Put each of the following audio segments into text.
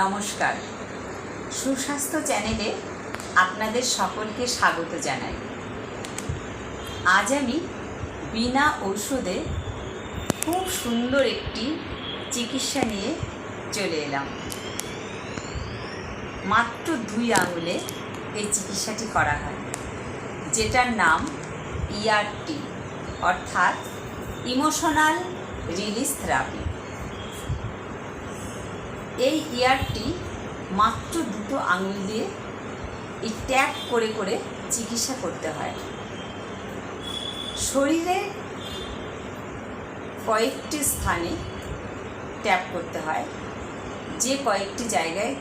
নমস্কার, সুস্বাস্থ্য চ্যানেলে আপনাদের সকলকে স্বাগত জানাই। আজ আমি বিনা ঔষধে খুব সুন্দর একটি চিকিৎসা নিয়ে চলে এলাম। মাত্র 2 আঙুলে এই চিকিৎসাটি করা হয়, যেটার নাম ERT অর্থাৎ ইমোশনাল রিলিজ থেরাপি। এই ERT মাত্র 2 আঙুল দিয়ে এই ট্যাপ করে করে চিকিৎসা করতে হয়। শরীরে কয়েকটি স্থানে ট্যাপ করতে হয়, যে কয়েকটি জায়গায়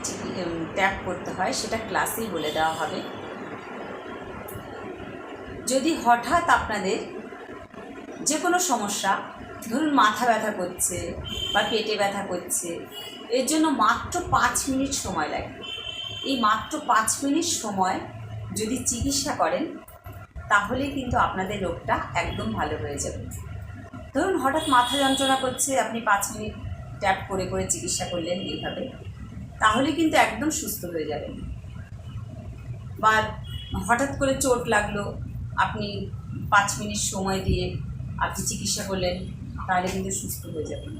ট্যাপ করতে হয় সেটা ক্লাসেই বলে দেওয়া হবে। যদি হঠাৎ আপনাদের যে কোনো সমস্যা, ধরুন মাথা ব্যথা করছে বা পেটে ব্যথা করছে, এর জন্য মাত্র 5 মিনিট সময় লাগবে। এই মাত্র 5 মিনিট সময় যদি চিকিৎসা করেন তাহলে কিন্তু আপনাদের রোগটা একদম ভালো হয়ে যাবে। ধরুন হঠাৎ মাথা যন্ত্রণা করছে, আপনি 5 মিনিট ট্যাপ করে করে চিকিৎসা করলেন এইভাবে, তাহলে কিন্তু একদম সুস্থ হয়ে যাবেন। বা হঠাৎ করে চোট লাগলো, আপনি 5 মিনিট সময় দিয়ে আপনি চিকিৎসা করলেন, তাহলে কিন্তু সুস্থ হয়ে যাবেন।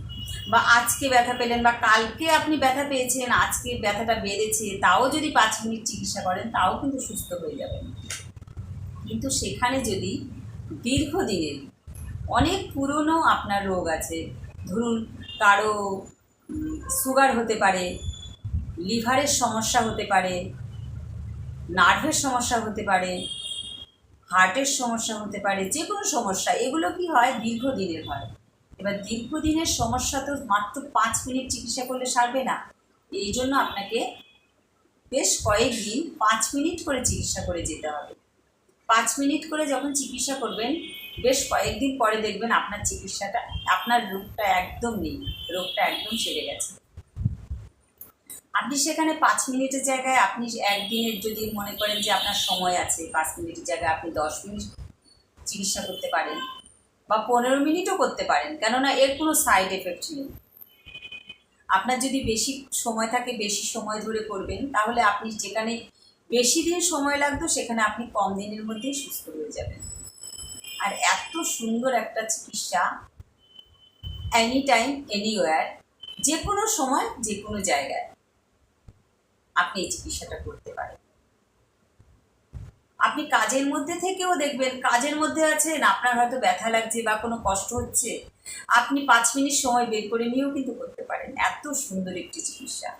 বা আজকে ব্যথা পেলেন বা কালকে আপনি ব্যথা পেয়েছেন, আজকে ব্যথাটা বেড়েছে, তাও যদি 5 মিনিট চিকিৎসা করেন তাও কিন্তু সুস্থ হয়ে যাবেন। কিন্তু সেখানে যদি দীর্ঘদিনের অনেক পুরনো আপনার রোগ আছে, ধরুন কারো সুগার হতে পারে, লিভারের সমস্যা হতে পারে, নার্ভের সমস্যা হতে পারে, হার্টের সমস্যা হতে পারে, যে কোনো সমস্যা, এগুলো কি হয় দীর্ঘদিনের হয়। এবার দীর্ঘদিনের সমস্যা তো মাত্র 5 মিনিট চিকিৎসা করলে সারবে না। এই জন্য আপনাকে বেশ কয়েকদিন 5 মিনিট করে চিকিৎসা করে যেতে হবে। 5 মিনিট করে যখন চিকিৎসা করবেন, বেশ কয়েকদিন পরে দেখবেন আপনার রোগটা একদম নেই, রোগটা একদম সেরে গেছে। আপনি সেখানে 5 মিনিটের জায়গায় আপনি একদিনের যদি মনে করেন যে আপনার সময় আছে, 5 মিনিটের জায়গায় আপনি 10 মিনিট চিকিৎসা করতে পারেন বা 15 মিনিটও করতে পারেন, কেননা এর কোনো সাইড এফেক্ট নেই। আপনার যদি বেশি সময় থাকে, বেশি সময় ধরে করবেন, তাহলে আপনি যেখানে বেশি দিন সময় লাগতো সেখানে আপনি কম দিনের মধ্যেই সুস্থ হয়ে যাবেন। আর এত সুন্দর একটা চিকিৎসা, এনি টাইম এনিওয়্যার, যে কোনো সময় যে কোনো জায়গায় আপনি এই চিকিৎসাটা করতে পারেন। আপনি কাজের মধ্যে থেকেও দেখবেন, কাজের মধ্যে আছেন, আপনার হয়তো ব্যথা লাগছে বা কোনো কষ্ট হচ্ছে, আপনি 5 মিনিট সময় বের করে নিয়েও কিন্তু করতে পারেন। এত সুন্দর একটি চিকিৎসা।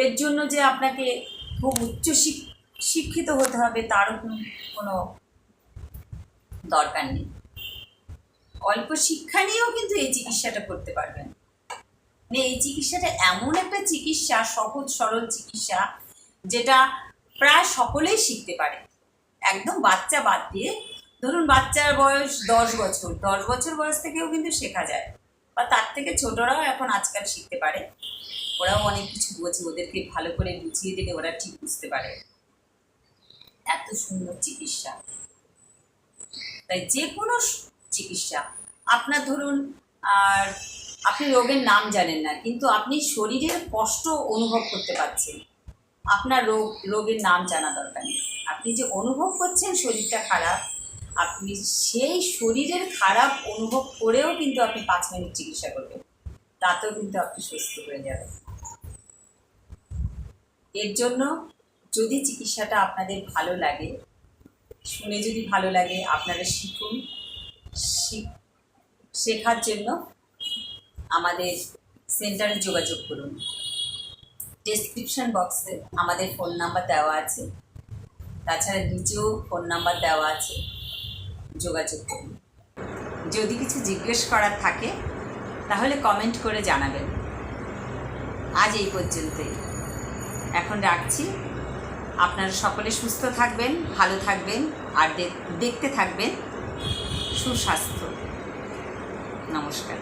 এর জন্য যে আপনাকে খুব উচ্চ শিক্ষিত হতে হবে তারও কোনো দরকার নেই। অল্প শিক্ষা নিয়েও কিন্তু এই চিকিৎসাটা করতে পারবেন। মানে এই চিকিৎসাটা এমন একটা চিকিৎসা, সহজ সরল চিকিৎসা, যেটা প্রায় সকলেই শিখতে পারে, একদম বাচ্চা বাদ দিয়ে। ধরুন বাচ্চার বয়স 10 বছর, 10 বছর বয়স থেকেও কিন্তু শেখা যায়, বা তার থেকে ছোটরাও এখন আজকাল শিখতে পারে। ওরাও অনেক কিছু বোঝে, ওদেরকে ভালো করে বুঝিয়ে দিলে ওরা ঠিক বুঝতে পারে। এত সুন্দর চিকিৎসা। তাই যে কোনো চিকিৎসা, আপনার ধরুন আর আপনি রোগের নাম জানেন না, কিন্তু আপনি শরীরের কষ্ট অনুভব করতে পারছেন, আপনার রোগের নাম জানা দরকার নেই। আপনি যে অনুভব করছেন শরীরটা খারাপ, আপনি সেই শরীরের খারাপ অনুভব করেও কিন্তু আপনি 5 মিনিট চিকিৎসা করবেন, তাতেও কিন্তু আপনি সুস্থ হয়ে যাবেন। এর জন্য যদি চিকিৎসাটা আপনাদের ভালো লাগে, শুনে যদি ভালো লাগে, আপনারা শিখুন। শেখার জন্য আমাদের সেন্টারে যোগাযোগ করুন। ডেসক্রিপশন বক্সে আমাদের ফোন নাম্বার দেওয়া আছে, তাছাড়া নিচেও ফোন নাম্বার দেওয়া আছে, যোগাযোগ করুন। যদি কিছু জিজ্ঞেস করার থাকে তাহলে কমেন্ট করে জানাবেন। আজ এই পর্যন্তই, এখন রাখছি। আপনারা সকলে সুস্থ থাকবেন, ভালো থাকবেন, আর দেখতে থাকবেন সুস্বাস্থ্য। নমস্কার।